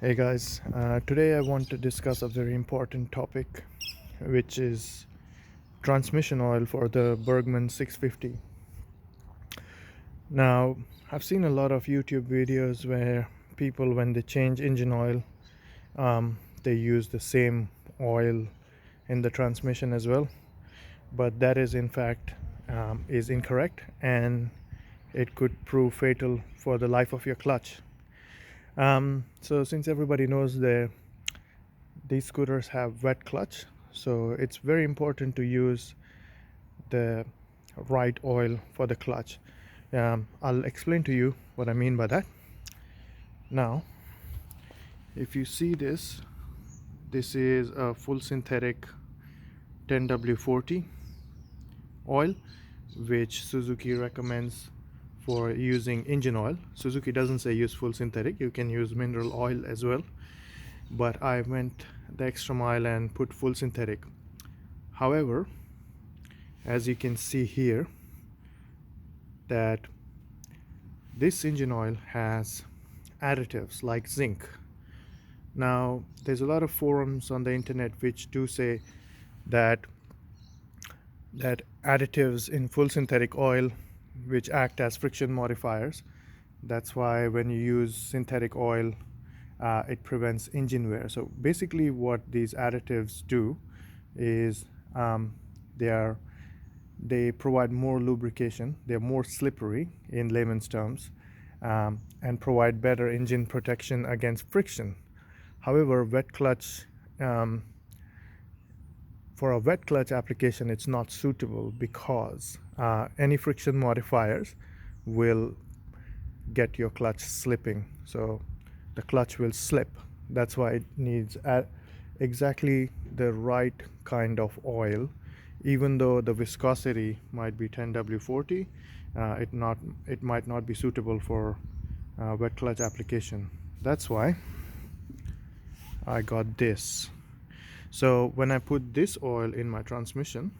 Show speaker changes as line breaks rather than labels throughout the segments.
Hey guys, today I want to discuss a very important topic, which is transmission oil for the Bergman 650. Now, I've seen a lot of YouTube videos where people, when they change engine oil, they use the same oil in the transmission as well, but that is in fact is incorrect, and it could prove fatal for the life of your clutch. So since everybody knows these scooters have wet clutch, so it's very important to use the right oil for the clutch. I'll explain to you what I mean by that. Now, if you see this is a full synthetic 10W40 oil, which Suzuki recommends for using engine oil. Suzuki doesn't say use full synthetic, you can use mineral oil as well, but I went the extra mile and put full synthetic. However, as you can see here, that this engine oil has additives like zinc. Now, there's a lot of forums on the internet which do say that additives in full synthetic oil which act as friction modifiers. That's why when you use synthetic oil, it prevents engine wear. So basically what these additives do is they provide more lubrication, they're more slippery in layman's terms, and provide better engine protection against friction. However, for a wet clutch application, it's not suitable because any friction modifiers will get your clutch slipping. So the clutch will slip. That's why it needs exactly the right kind of oil. Even though the viscosity might be 10W40, it might not be suitable for wet clutch application. That's why I got this. So when I put this oil in my transmission,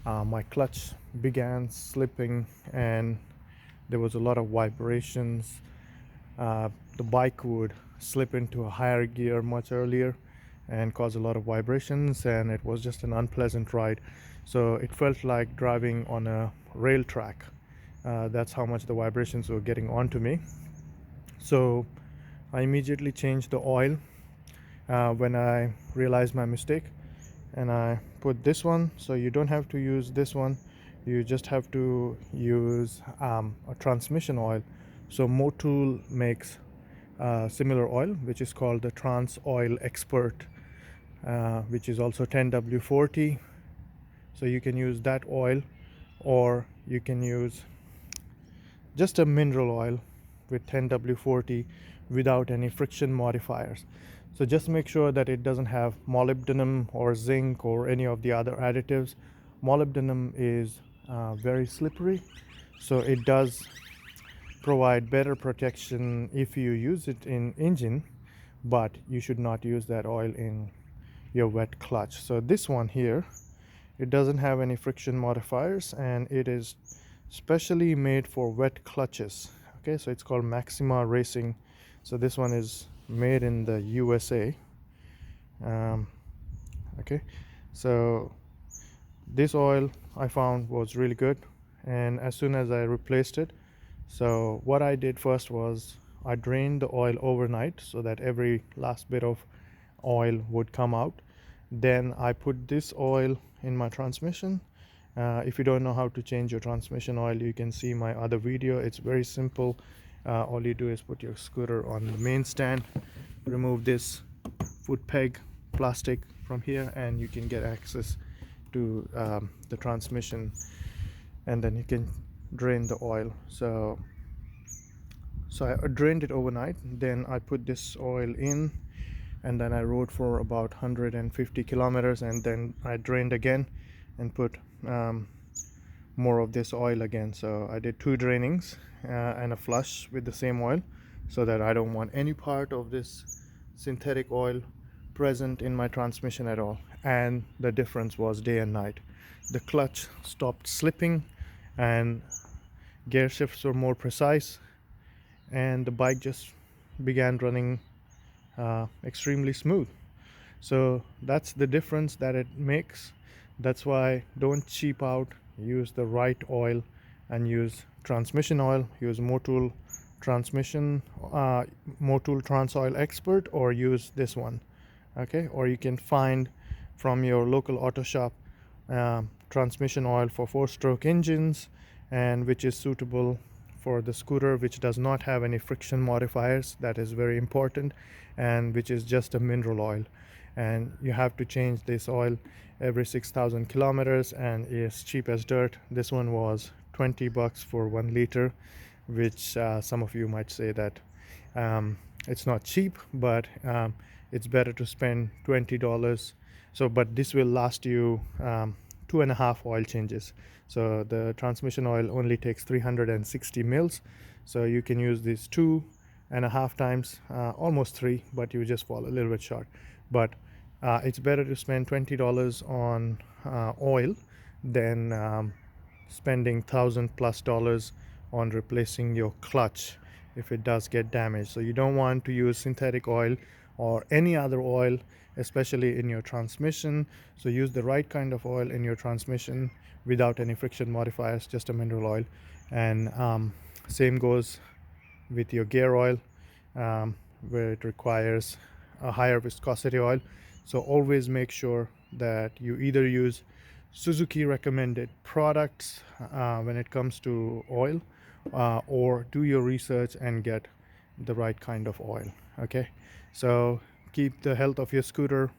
my clutch began slipping and there was a lot of vibrations. The bike would slip into a higher gear much earlier and cause a lot of vibrations, and it was just an unpleasant ride. So it felt like driving on a rail track. That's how much the vibrations were getting onto me. So I immediately changed the oil when I realized my mistake, and I put this one. So you don't have to use this one, you just have to use a transmission oil. So Motul makes similar oil which is called the Trans Oil Expert, which is also 10W40. So you can use that oil, or you can use just a mineral oil with 10W40 without any friction modifiers. So just make sure that it doesn't have molybdenum or zinc or any of the other additives. Molybdenum is very slippery, so it does provide better protection if you use it in engine, but you should not use that oil in your wet clutch. So this one here, it doesn't have any friction modifiers, and it is specially made for wet clutches. Okay, so it's called Maxima Racing. So this one is made in the USA. Okay, so this oil I found was really good, and as soon as I replaced it, so what I did first was I drained the oil overnight so that every last bit of oil would come out. Then I put this oil in my transmission. If you don't know how to change your transmission oil, you can see my other video. It's very simple. All you do is put your scooter on the main stand, remove this foot peg plastic from here, and you can get access to the transmission, and then you can drain the oil. So I drained it overnight, then I put this oil in, and then I rode for about 150 kilometers, and then I drained again and put more of this oil again. So I did 2 drainings and a flush with the same oil, so that I don't want any part of this synthetic oil present in my transmission at all. And the difference was day and night. The clutch stopped slipping, and gear shifts were more precise, and the bike just began running extremely smooth. So that's the difference that it makes. That's why don't cheap out. Use the right oil and use transmission oil. Use Motul transmission, Motul Trans Oil Expert, or use this one. Okay, or you can find from your local auto shop transmission oil for 4-stroke engines, and which is suitable for the scooter, which does not have any friction modifiers. That is very important, and which is just a mineral oil. And you have to change this oil every 6,000 kilometers, and is cheap as dirt. This one was $20 for 1 liter, which some of you might say that it's not cheap, but it's better to spend $20. So but this will last you 2.5 oil changes. So the transmission oil only takes 360 mils, so you can use these 2.5 times, almost 3, but you just fall a little bit short. But it's better to spend $20 on oil than spending $1,000+ on replacing your clutch if it does get damaged. So you don't want to use synthetic oil or any other oil, especially in your transmission. So use the right kind of oil in your transmission without any friction modifiers, just a mineral oil. And same goes with your gear oil, where it requires a higher viscosity oil. So always make sure that you either use Suzuki recommended products when it comes to oil, or do your research and get the right kind of oil. Okay, so keep the health of your scooter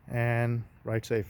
and ride safe.